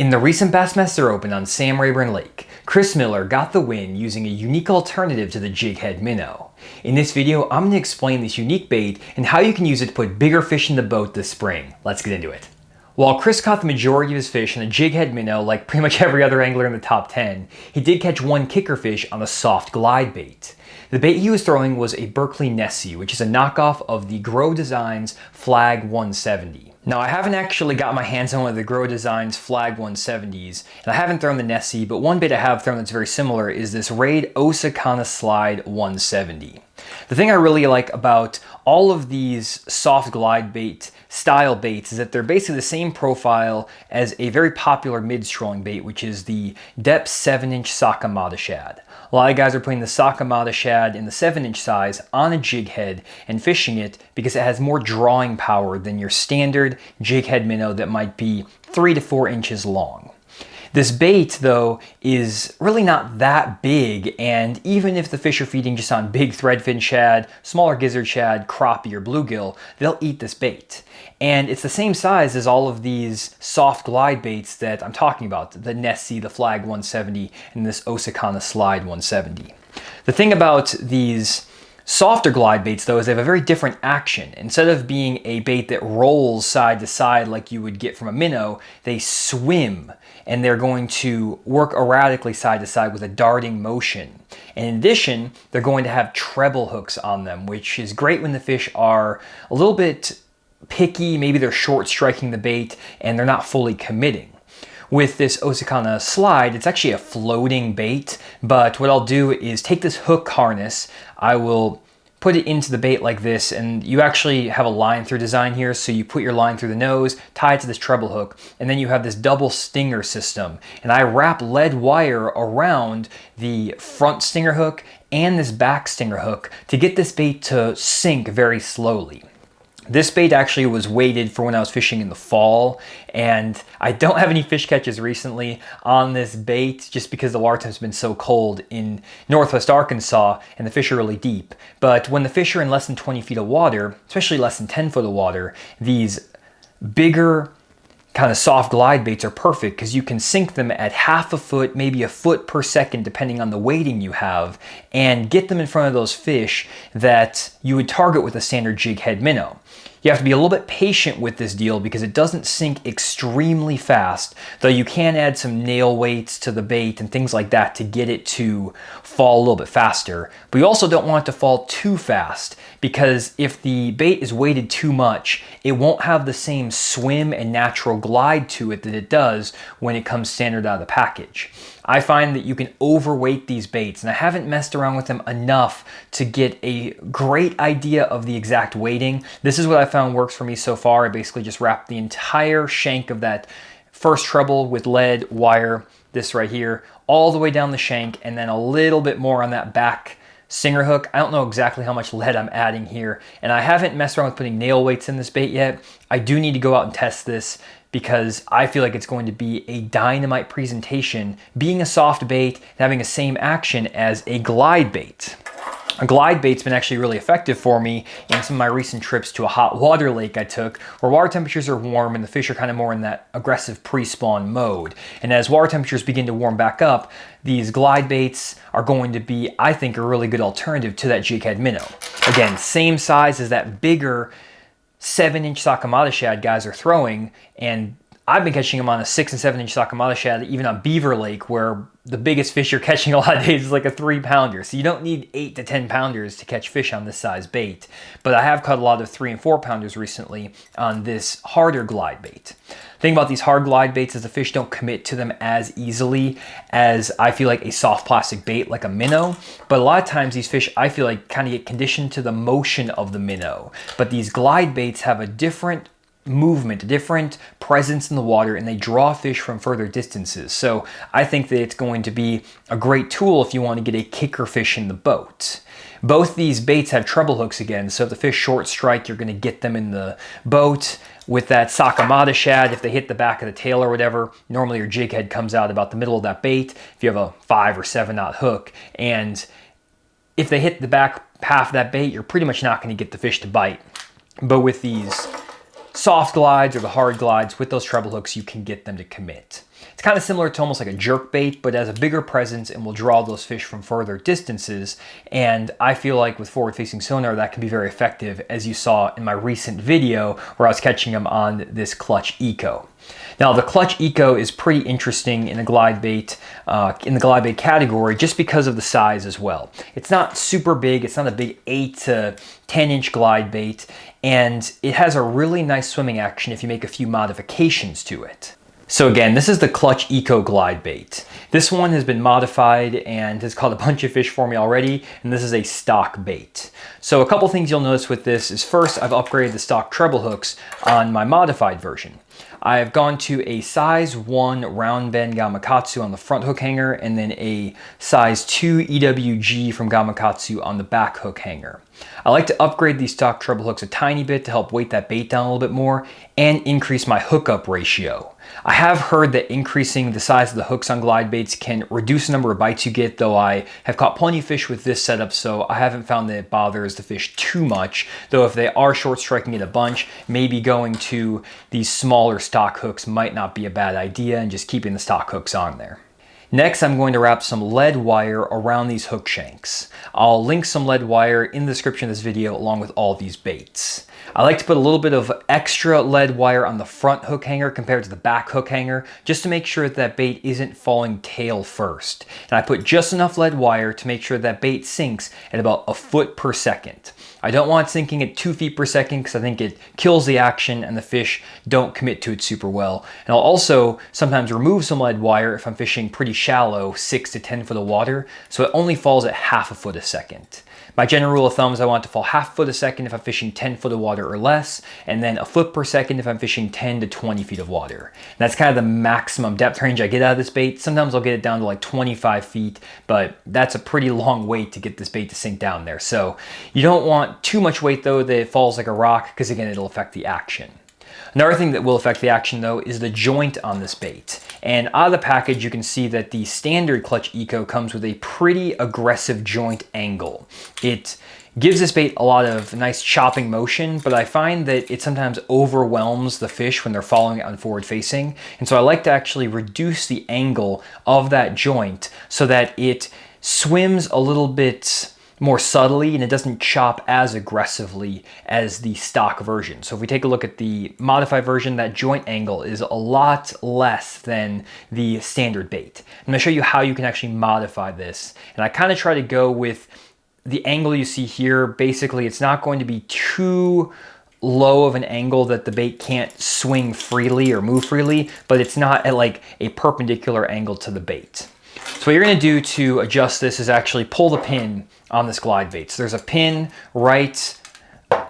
In the recent Bassmaster Open on Sam Rayburn Lake, Chris Miller got the win using a unique alternative to the jig head minnow. In this video, I'm going to explain this unique bait and how you can use it to put bigger fish in the boat this spring. Let's get into it. While Chris caught the majority of his fish on a jig head minnow like pretty much every other angler in the top 10, he did catch one kicker fish on a soft glide bait. The bait he was throwing was a Berkley Nessie, which is a knockoff of the Grow Designs Flag 170. Now, I haven't actually got my hands on one of the Grow Designs Flag 170s, and I haven't thrown the Nessie, but one bait I have thrown that's very similar is this Raid Osakana Slide 170. The thing I really like about all of these soft glide bait style baits is that they're basically the same profile as a very popular mid-strolling bait, which is the depth 7-inch Sakamata shad. A lot of guys are putting the Sakamata shad in the 7-inch size on a jig head and fishing it because it has more drawing power than your standard jig head minnow that might be 3 to 4 inches long. This bait, though, is really not that big, and even if the fish are feeding just on big threadfin shad, smaller gizzard shad, crappie, or bluegill, they'll eat this bait. And it's the same size as all of these soft glide baits that I'm talking about, the Nessie, the Flag 170, and this Osakana Slide 170. The thing about these softer glide baits, though, is they have a very different action. Instead of being a bait that rolls side to side like you would get from a minnow, they swim, and they're going to work erratically side to side with a darting motion. And in addition, they're going to have treble hooks on them, which is great when the fish are a little bit picky, maybe they're short striking the bait and they're not fully committing. With this Osakana Slide, it's actually a floating bait, but what I'll do is take this hook harness, I will put it into the bait like this, and you actually have a line through design here, so you put your line through the nose, tie it to this treble hook, and then you have this double stinger system. And I wrap lead wire around the front stinger hook and this back stinger hook to get this bait to sink very slowly. This bait actually was weighted for when I was fishing in the fall, and I don't have any fish catches recently on this bait just because the water temp's been so cold in northwest Arkansas and the fish are really deep. But when the fish are in less than 20 feet of water, especially less than 10 foot of water, these bigger kind of soft glide baits are perfect because you can sink them at half a foot, maybe a foot per second, depending on the weighting you have, and get them in front of those fish that you would target with a standard jig head minnow. You have to be a little bit patient with this deal because it doesn't sink extremely fast, though you can add some nail weights to the bait and things like that to get it to fall a little bit faster. But you also don't want it to fall too fast because if the bait is weighted too much, it won't have the same swim and natural glide to it that it does when it comes standard out of the package. I find that you can overweight these baits, and I haven't messed around with them enough to get a great idea of the exact weighting. This is what I found works for me so far. I basically just wrap the entire shank of that first treble with lead wire, this right here, all the way down the shank, and then a little bit more on that back stinger hook. I don't know exactly how much lead I'm adding here, and I haven't messed around with putting nail weights in this bait yet. I do need to go out and test this because I feel like it's going to be a dynamite presentation, being a soft bait and having the same action as a glide bait. A glide bait's been actually really effective for me in some of my recent trips to a hot water lake I took, where water temperatures are warm and the fish are kind of more in that aggressive pre-spawn mode. And as water temperatures begin to warm back up, these glide baits are going to be, I think, a really good alternative to that jig head minnow. Again, same size as that bigger 7-inch Sakamata shad guys are throwing, and I've been catching them on a 6 and 7-inch Sakamata shad, even on Beaver Lake, where the biggest fish you're catching a lot of days is like a 3-pounder. So you don't need 8 to 10 pounders to catch fish on this size bait. But I have caught a lot of 3 and 4 pounders recently on this harder glide bait. The thing about these hard glide baits is the fish don't commit to them as easily as I feel like a soft plastic bait like a minnow. But a lot of times these fish, I feel like, kind of get conditioned to the motion of the minnow. But these glide baits have a different movement, a different presence in the water, and they draw fish from further distances. So I think that it's going to be a great tool if you want to get a kicker fish in the boat. Both these baits have treble hooks again, so if the fish short strike, you're going to get them in the boat. With that Sakamata shad, if they hit the back of the tail or whatever, normally your jig head comes out about the middle of that bait if you have a 5 or 7 knot hook. And if they hit the back half of that bait, you're pretty much not going to get the fish to bite. But with these soft glides or the hard glides with those treble hooks, you can get them to commit. It's kind of similar to almost like a jerk bait, but has a bigger presence and will draw those fish from further distances. And I feel like with forward-facing sonar, that can be very effective, as you saw in my recent video where I was catching them on this Clutch Eco. Now, the Clutch Eco is pretty interesting in the glide bait category just because of the size as well. It's not super big. It's not a big 8 to 10 inch glide bait, and it has a really nice swimming action if you make a few modifications to it. So again, this is the Clutch Eco glide bait. This one has been modified and has caught a bunch of fish for me already, and this is a stock bait. So a couple things you'll notice with this is, first, I've upgraded the stock treble hooks on my modified version. I've gone to a size 1 round bend Gamakatsu on the front hook hanger, and then a size 2 EWG from Gamakatsu on the back hook hanger. I like to upgrade these stock treble hooks a tiny bit to help weight that bait down a little bit more and increase my hookup ratio. I have heard that increasing the size of the hooks on glide baits can reduce the number of bites you get, though I have caught plenty of fish with this setup, so I haven't found that it bothers the fish too much. Though if they are short striking it a bunch, maybe going to these smaller stock hooks might not be a bad idea, and just keeping the stock hooks on there. Next, I'm going to wrap some lead wire around these hook shanks. I'll link some lead wire in the description of this video along with all these baits. I like to put a little bit of extra lead wire on the front hook hanger compared to the back hook hanger, just to make sure that bait isn't falling tail first. And I put just enough lead wire to make sure that bait sinks at about a foot per second. I don't want it sinking at 2 feet per second because I think it kills the action and the fish don't commit to it super well. And I'll also sometimes remove some lead wire if I'm fishing pretty shallow, 6 to 10 foot of water, so it only falls at half a foot a second. My general rule of thumb is I want it to fall half a foot a second if I'm fishing 10 foot of water or less, and then a foot per second if I'm fishing 10 to 20 feet of water. And that's kind of the maximum depth range I get out of this bait. Sometimes I'll get it down to like 25 feet, but that's a pretty long wait to get this bait to sink down there. So you don't want too much weight though that it falls like a rock, because again, it'll affect the action. Another thing that will affect the action though is the joint on this bait. And out of the package, you can see that the standard Clutch Eco comes with a pretty aggressive joint angle. It gives this bait a lot of nice chopping motion, but I find that it sometimes overwhelms the fish when they're following it on forward facing. And so I like to actually reduce the angle of that joint so that it swims a little bit more subtly and it doesn't chop as aggressively as the stock version. So if we take a look at the modified version, that joint angle is a lot less than the standard bait. I'm gonna show you how you can actually modify this. And I kind of try to go with the angle you see here. Basically, it's not going to be too low of an angle that the bait can't swing freely or move freely, but it's not at like a perpendicular angle to the bait. So what you're gonna do to adjust this is actually pull the pin on this glide bait. So there's a pin right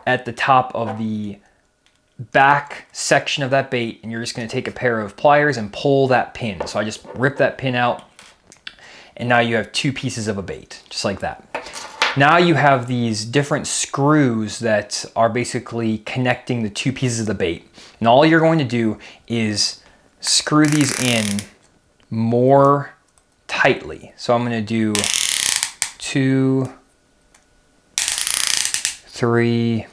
at the top of the back section of that bait, and you're just gonna take a pair of pliers and pull that pin. So I just rip that pin out, and now you have 2 pieces of a bait, just like that. Now you have these different screws that are basically connecting the 2 pieces of the bait. And all you're going to do is screw these in more tightly. So I'm going to do 2, 3,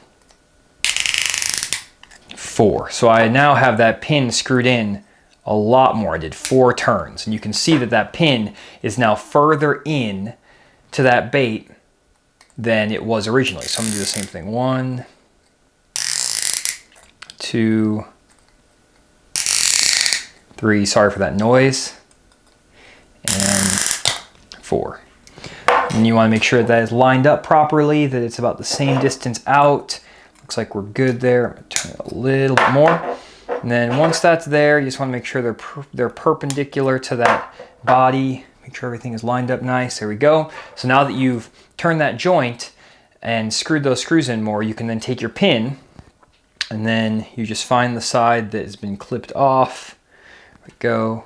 4. So I now have that pin screwed in a lot more. I did 4 turns, and you can see that that pin is now further in to that bait than it was originally. So I'm gonna do the same thing. 1, 2, 3, sorry for that noise, and 4. And you wanna make sure that is lined up properly, that it's about the same distance out. Looks like we're good there. I'm gonna turn it a little bit more. And then once that's there, you just wanna make sure they're perpendicular to that body. Make sure everything is lined up nice. There we go. So now that you've turned that joint and screwed those screws in more, you can then take your pin and then you just find the side that has been clipped off. There we go.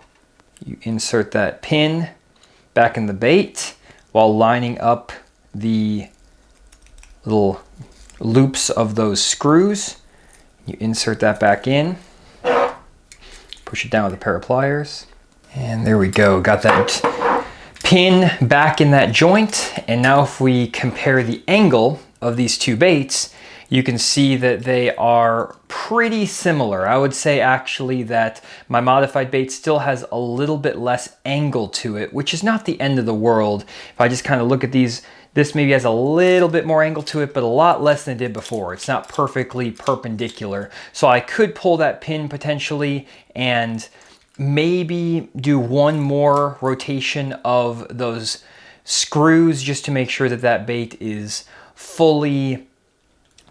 You insert that pin back in the bait while lining up the little loops of those screws. You insert that back in, push it down with a pair of pliers, and there we go. Got that pin back in that joint. And now if we compare the angle of these 2 baits, you can see that they are pretty similar. I would say actually that my modified bait still has a little bit less angle to it, which is not the end of the world. If I just kind of look at these, this maybe has a little bit more angle to it, but a lot less than it did before. It's not perfectly perpendicular. So I could pull that pin potentially and maybe do one more rotation of those screws just to make sure that that bait is fully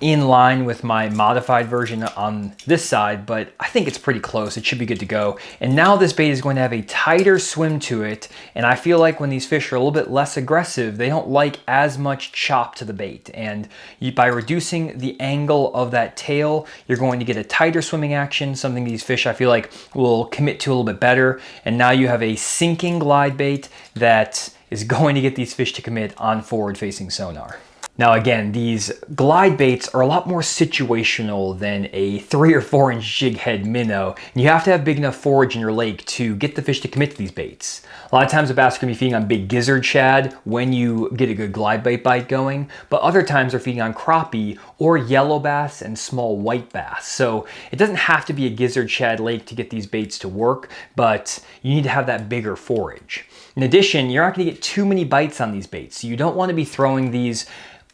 in line with my modified version on this side, but I think it's pretty close. It should be good to go. And now this bait is going to have a tighter swim to it, and I feel like when these fish are a little bit less aggressive, they don't like as much chop to the bait. And by reducing the angle of that tail, you're going to get a tighter swimming action, something these fish I feel like will commit to a little bit better. And now you have a sinking glide bait that is going to get these fish to commit on forward-facing sonar. Now again, these glide baits are a lot more situational than a 3 or 4 inch jig head minnow. And you have to have big enough forage in your lake to get the fish to commit to these baits. A lot of times the bass are going to be feeding on big gizzard shad when you get a good glide bait bite going, but other times they're feeding on crappie or yellow bass and small white bass. So it doesn't have to be a gizzard shad lake to get these baits to work, but you need to have that bigger forage. In addition, you're not going to get too many bites on these baits. So you don't want to be throwing these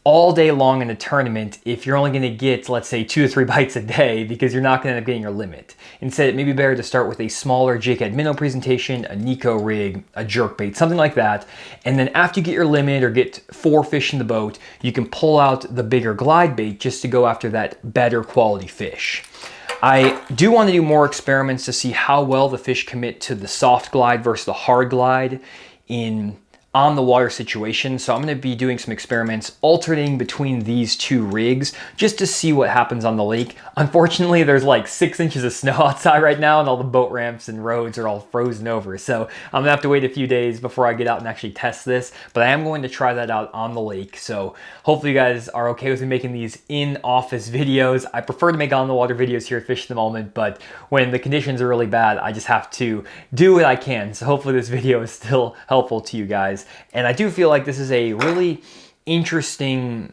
all day long in a tournament if you're only going to get, let's say, 2 to 3 bites a day, because you're not going to end up getting your limit. Instead, it may be better to start with a smaller jig head minnow presentation, a Nico rig, a jerk bait, something like that. And then after you get your limit or get 4 fish in the boat, you can pull out the bigger glide bait just to go after that better quality fish. I do want to do more experiments to see how well the fish commit to the soft glide versus the hard glide in on the water situation. So I'm going to be doing some experiments alternating between these 2 rigs just to see what happens on the lake. Unfortunately, there's like 6 inches of snow outside right now and all the boat ramps and roads are all frozen over. So I'm gonna have to wait a few days before I get out and actually test this, but I am going to try that out on the lake. So hopefully you guys are okay with me making these in-office videos. I prefer to make on-the-water videos here at Fish at the Moment, but when the conditions are really bad, I just have to do what I can. So hopefully this video is still helpful to you guys. And I do feel like this is a really interesting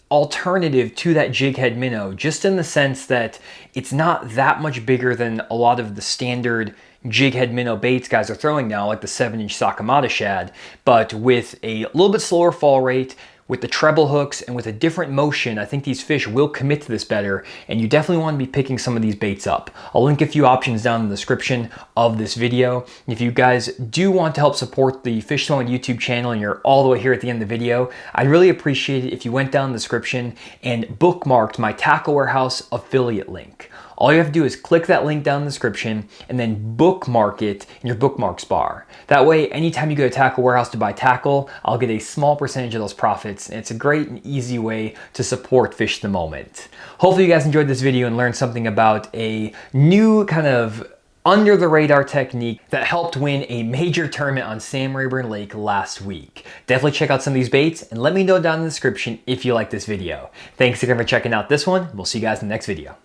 alternative to that jig head minnow, just in the sense that it's not that much bigger than a lot of the standard jig head minnow baits guys are throwing now, like the 7-inch Sakamata shad, but with a little bit slower fall rate, with the treble hooks and with a different motion. I think these fish will commit to this better, and you definitely want to be picking some of these baits up. I'll link a few options down in the description of this video. If you guys do want to help support the Fish at the Moment YouTube channel and you're all the way here at the end of the video, I'd really appreciate it if you went down in the description and bookmarked my Tackle Warehouse affiliate link. All you have to do is click that link down in the description and then bookmark it in your bookmarks bar. That way, anytime you go to Tackle Warehouse to buy tackle, I'll get a small percentage of those profits. And it's a great and easy way to support Fish at the Moment. Hopefully you guys enjoyed this video and learned something about a new kind of under the radar technique that helped win a major tournament on Sam Rayburn Lake last week. Definitely check out some of these baits and let me know down in the description if you like this video. Thanks again for checking out this one. We'll see you guys in the next video.